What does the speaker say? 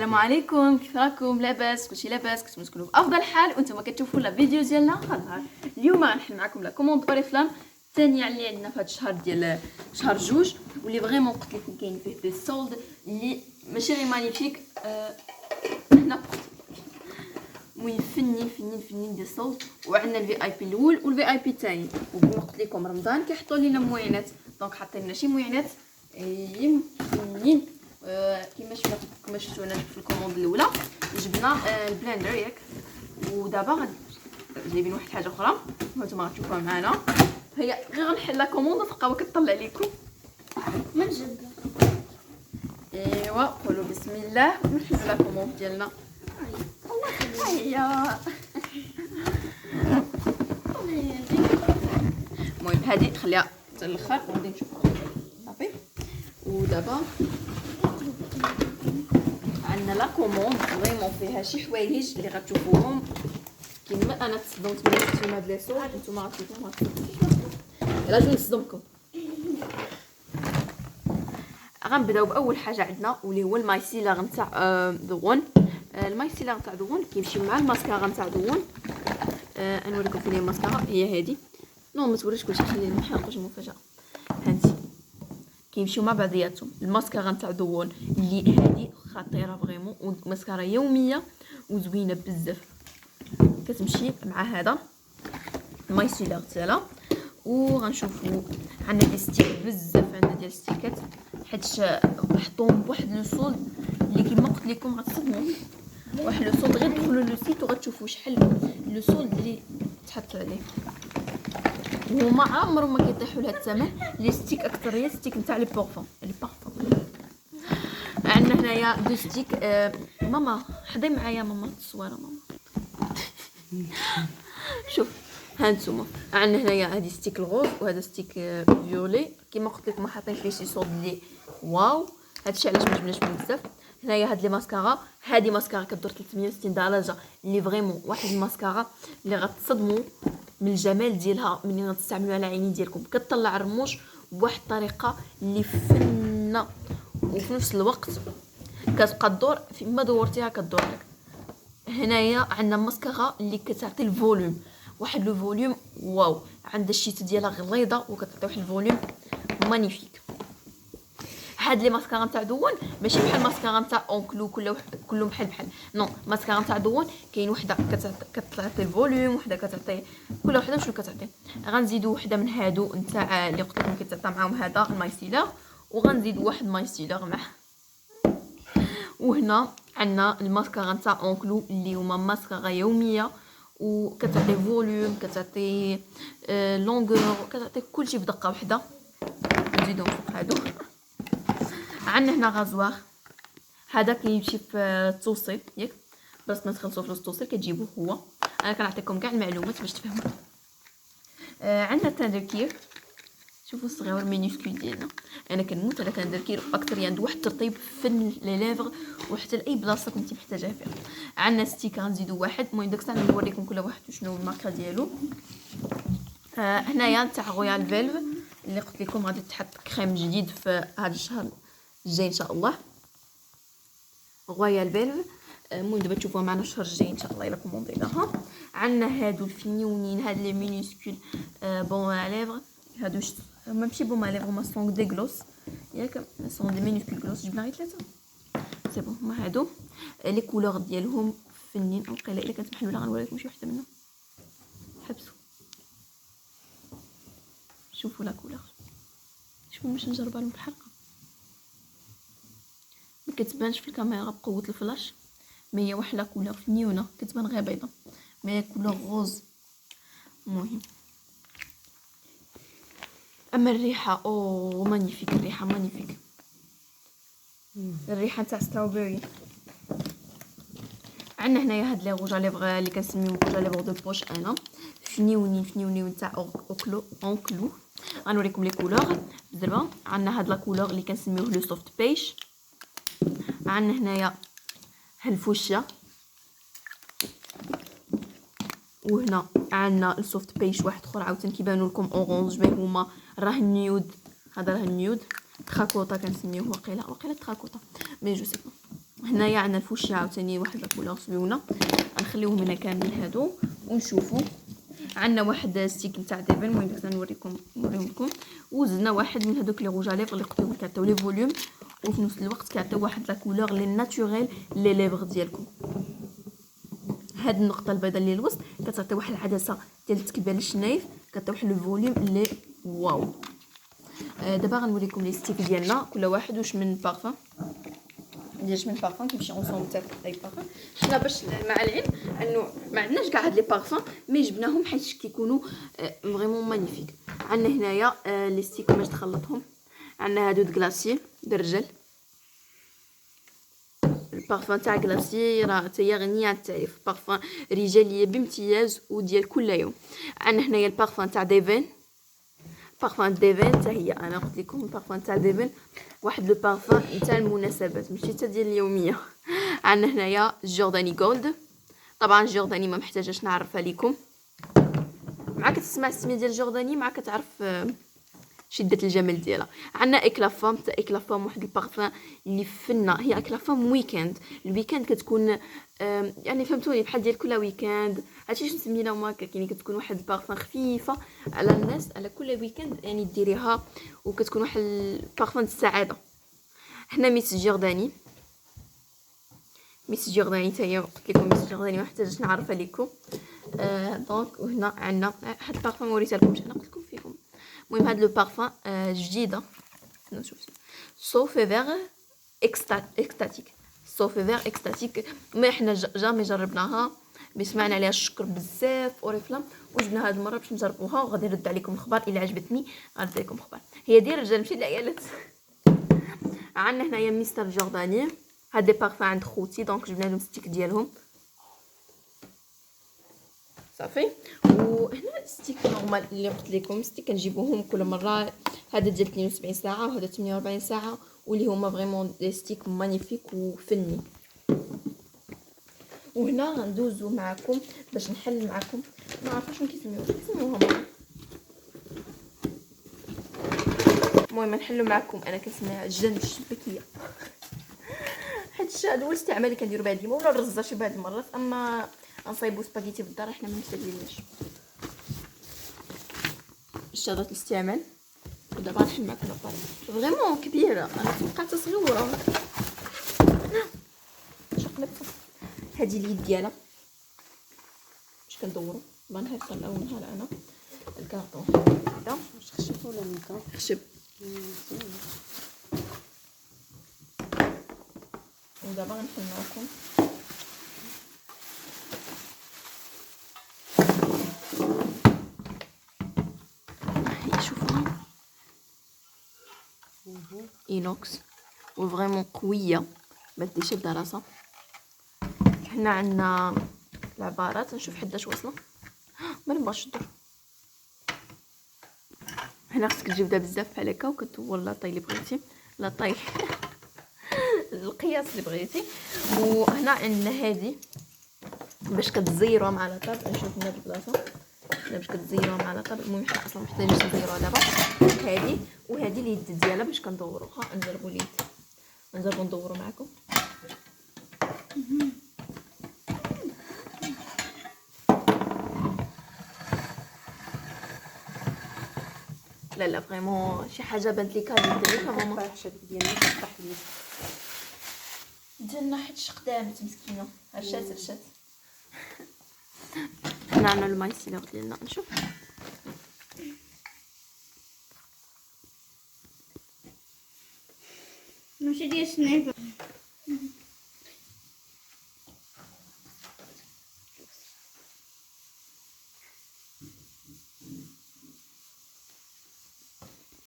السلام عليكم، كيف راكم؟ لاباس؟ كلشي لاباس؟ كنتم تكونوا بافضل حال وانتم كتشوفوا لا فيديو ديالنا النهار. اليوم غنحل معكم لا كوموند اوريفلام الثانيه اللي عندنا في هذا الشهر ديال شهر جوج، واللي فريمون قلت لكم كاين فيه دي سولد اللي ماشي غير مانيفيك. هنا المهم فنين ديال السولد، وعندنا الفي اي بي الاول والفي اي بي الثاني. وكما قلت لكم رمضان كيحطوا لنا موينات، دونك حاطين لنا شي موينات فنين. كما شفتوا هنا في الكوموند الاولى جبنا البلندر ياك، ودابا جايبين واحد الحاجه اخرى وانتم غتشوفوها معنا. هي غير غنحل لا كوموند تلقاوها كطلع لكم من جد. ايوا قولوا بسم الله ونحلوا لا كوموند ديالنا. هيا المهم هذه خليها حتى الاخر وغادي نشوفوها صافي. ودابا عندنا لا كوموند فريمون فيها شي حوايج اللي غتشوفوهم كيما انا تصدمت ملي شفتهم هاد لي صور. نتوما غتشوفوهم يلا جو نصدمكم. غنبداو باول حاجه عندنا واللي هو المايسيلر نتاع دوون. المايسيلر نتاع دوون كيمشي مع الماسكارا نتاع دوون. نوريكم فين هي الماسكارا، هي هذه. نو ما توريش كلشي، خلينا ما نحرقوش المفاجاه. هانتي كيمشيو مع بعضياتهم. الماسكارا نتاع دوون اللي هذه خطيره فريمون وماسكارا يوميه وزوينه بزاف، كتمشي مع هذا المايسيلر تاعها. وغنشوفوا عندنا دي ستيك بزاف، عندنا ديال ستيكات حيت حطوهم بواحد لو صولد اللي كيما قلت لكم غتصدموا. واحد لو صولد غير دخلوا لو سيت وغتشوفوا شحال لو صولد اللي تحط عليه، وهما عمرهم ما كيطيحوا لهاد الثمن. لي ستيك اكثر هي ستيك نتاع لي بارفون. عندنا هنايا دو ستيك. ماما حضي معايا ماما التصويره ماما. شوف هانتوما عندنا هنايا هادي ستيك الغوز وهذا ستيك فيولي. كيما قلت لكم حاطين فيه شي صوت اللي واو، هادشي علاش ما جبناش منه بزاف. هنايا هاد لي ماسكارا، هادي ماسكارا كدور 360 درجه اللي فريمون واحد الماسكارا اللي غتصدموا من الجمال ديالها ملي غتستعملوها على العينين ديالكم. كتطلع الرموش بواحد الطريقه اللي فنه، وفي نفس الوقت كتبقى الدور فيما دورتيها كدور لك. هنايا عندنا ماسكارا اللي كتعطي الفوليوم، واحد لو فوليوم واو. عندها الشيت ديالها غليظه وكتعطي واحد الفوليوم مانيفيك. هاد لي ماسكارا نتاع دوون ماشي بحال ماسكارا نتاع اونكلو كلهم بحال نو. ماسكارا نتاع دوون كاين وحده كتعطي الفوليوم، وحده كتعطي كل وحده شنو كتعطي. غنزيدوا وحده من هادو نتاع اللي قلت لكم كيتعطى معاهم هذا المايسيلر، وغنزيدوا واحد مايسيلر معاه. وهنا عندنا الماسكارا نتاع اونكلو اللي هما ماسكارا يوميه وكتعطي فوليوم، كتعطي لونغور، كتعطي كلشي في دقه واحده. نزيدهم فوق هادو. عندنا هنا غازوار، هذا كيمشي في التوصيل ياك، بس ما تخلصوا فلوس التوصيل كتجيبوه هو. انا كنعطيكم كاع المعلومات باش تفهموا. عندنا تاندركير، شوفوا الصغيور مينيسكول ديالنا. انا كنموت على تاندركير اكثر، عند واحد الترطيب فن لي ليفر وحتى لاي بلاصه كنتي محتاجاها فيها. عندنا ستيك غنزيدوا واحد. المهم داك الساعه نوريكم كل واحد شنو الماركه ديالو. هنايا تاع رويال فيلف اللي قلت لكم غادي تحط كريم جديد في هذا الشهر الجاي ان شاء الله. رويال فيلف. المهم دابا تشوفوها معنا الشهر الجاي ان شاء الله الا كومونديناها. عندنا هادو الفنيونين، هاد لي مينيسكول بون ا ليفر. هادو ماشي بون ا ليفر، هما سون دي غلوس ياك، سون دي مينيسكول غلوس. جبنا غير 3 سي بون. هما هادو لي كولور ديالهم فنين. وقيله الا كانت محلوله غنوريكم شي وحده منهم. حبسوا شوفوا لا كولور، شوفوا باش نجربها لكم في الحلقه. ما كتبانش في الكاميرا بقوه الفلاش، ما هي واحد لا كولور فنيونه كتبان غير بيضه، ما هي كولور غوز. المهم اما الريحه او مانيفيك، الريحه مانيفيك. الريحه تاع ستروبيري. عندنا هنايا هاد لي روج ليفغ اللي كنسميوهم روج ليفغ دو بوش. انا فنيونين تاع اونكلو. غنوريكم لي كولور دابا. عندنا هاد لا كولور اللي كنسميوه لو سوفت بيش. عندنا هنايا هالفوشيا، وهنا عندنا السوفت بيش واحد اخر عاوتاني كيبانوا لكم اورانج، مي هما راه النيود. هذا راه النيود تراكوطا كنسميوه، وقيله تراكوطا مي جو سي با. هنايا عندنا الفوشي عاوتاني واحد لاكولور زويونه. غنخليوهم هنا كاملين هادو ونشوفوا. عندنا واحد ستيك نتاع ديفن، المهم درت نوريهم لكم. وزدنا واحد من هذوك لي روج عليف اللي يقدروا كيعطيو لي فوليوم وفي نفس الوقت كيعطيو واحد لا كولور لي ناتوريل لي ليفغ ديالكم. هاد النقطه البيضاء اللي الوسط كتعطي واحد العدسه ديال التكبير الشنايف، كتعطي واحد الفوليوم اللي واو. دابا غنوريكم لي ستيك ديالنا كل واحد واش من بارفان ديالش من بارفان كيمشي اونصومبل تاع اي بارفان. حنا باش مع العلم انه ما عندناش كاع هاد لي بارفان مي جبناهم حيت كيكونوا فريمون مانيفيك. عندنا هنايا لي ستيك باش تخلطهم. عندنا هادو د غلاسيي درجل، البارفان تاع غلاسيي راه تاهي غنيه عن التعريف، بارفان رجاليه بامتياز وديال كل يوم. عندنا هنايا البارفان تاع ديفين، بارفان ديفين حتى هي انا قلت لكم البارفان تاع ديفين واحد لو بارفان تاع المناسبات ماشي حتى ديال اليوميه. عندنا هنايا جورداني جولد، طبعا جورداني ما محتاجاش نعرفها لكم، مع كتسمع السميه ديال جورداني مع كتعرف شده الجمال ديالها. عندنا اكلافام تاع اكلافام واحد البارفان اللي فنه، هي اكلافام ويكاند. الويكاند كتكون يعني فهمتوني بحال ديال كل ويكاند، هادشي باش نسميناهم هكا. يعني كتكون واحد البارفان خفيفه على الناس على كل ويكاند يعني ديريها، وكتكون واحد البارفان السعاده. هنا ميس جورداني، ميس جورداني حتى هي قلت لكم ميس جورداني ما محتاجش نعرفها لكم. دونك وهنا عندنا هاد البارفان وريتها لكم انا قلت لكم فيهم. المهم هاد لو بارفان جديده نشوف صوفي فيغ اكستاتيك، صوفي فيغ اكستاتيك. ما حنا جامي جربناها مي سمعنا عليها الشكر بزاف اوريفلام، وجبنا هاد المره باش نجربوها وغادي نرد عليكم الخبر الا عجبتني غنرد عليكم الخبر. هي ديال الرجال ماشي العيالات. عندنا هنايا مستر جورداني، هاد لي بارفان عند خوتي دونك جبنا لهم ستيك ديالهم صافي. وهنا ستيك نورمال اللي قلت لكم ستيك كنجيبوهم كل مره، هذا ديال 72 ساعه وهذا 48 ساعه، واللي هما فريمون دي ستيك مانيفيك وفني. وهنا غندوزو معكم باش نحل معكم ما عرفتش شنو كيسميوها. المهم نحلو معكم انا كنسميها الجن الشبكيه حيت هذا هو الاستعمال اللي كنديروا بهاد المره، ولا الرزه شي بعض المرات. اما نصايبوا سباغيتي بالدار احنا ما مستعمليناش. شادات الاستعمال. ودابا غنحل معكم لاباري فريمون كبيره، انا توقعت صغيره. شقلبتها هذه اليد ديالها باش كندوروا ما نهار اول نهار انا الكارطون هذا واش خشب ولا نيكا؟ خشب. ودابا غنحل معكم شوفوا اينوكس وفريمون قويه ما تديش الدراسه. هنا عندنا العبارات نشوف حداش واصله ما نبغاش الدور. هنا خصك تجبدها بزاف بحال هكا وكتدور لا طاي اللي بغيتي لا طاي القياس اللي بغيتي. وهنا عندنا هذه باش كتزيروها مع لاطاب. نشوف هنا البلاصه هنا باش كتزيروها مع لاطاب. المهم حنا اصلا محتاجين نزيروها دابا. هذه وهذه اليد ديالها باش كندوروها. نجربوا اليد نجربوا ندوروا معكم. لا لا فريمون شي حاجه بانت لي كاليتي ماما الحشد ديالنا التحليل ديالنا حيت خدامت مسكينه رشات. هنا عندنا المايسيلر ديالنا نشوف ماشي ديال السنيفر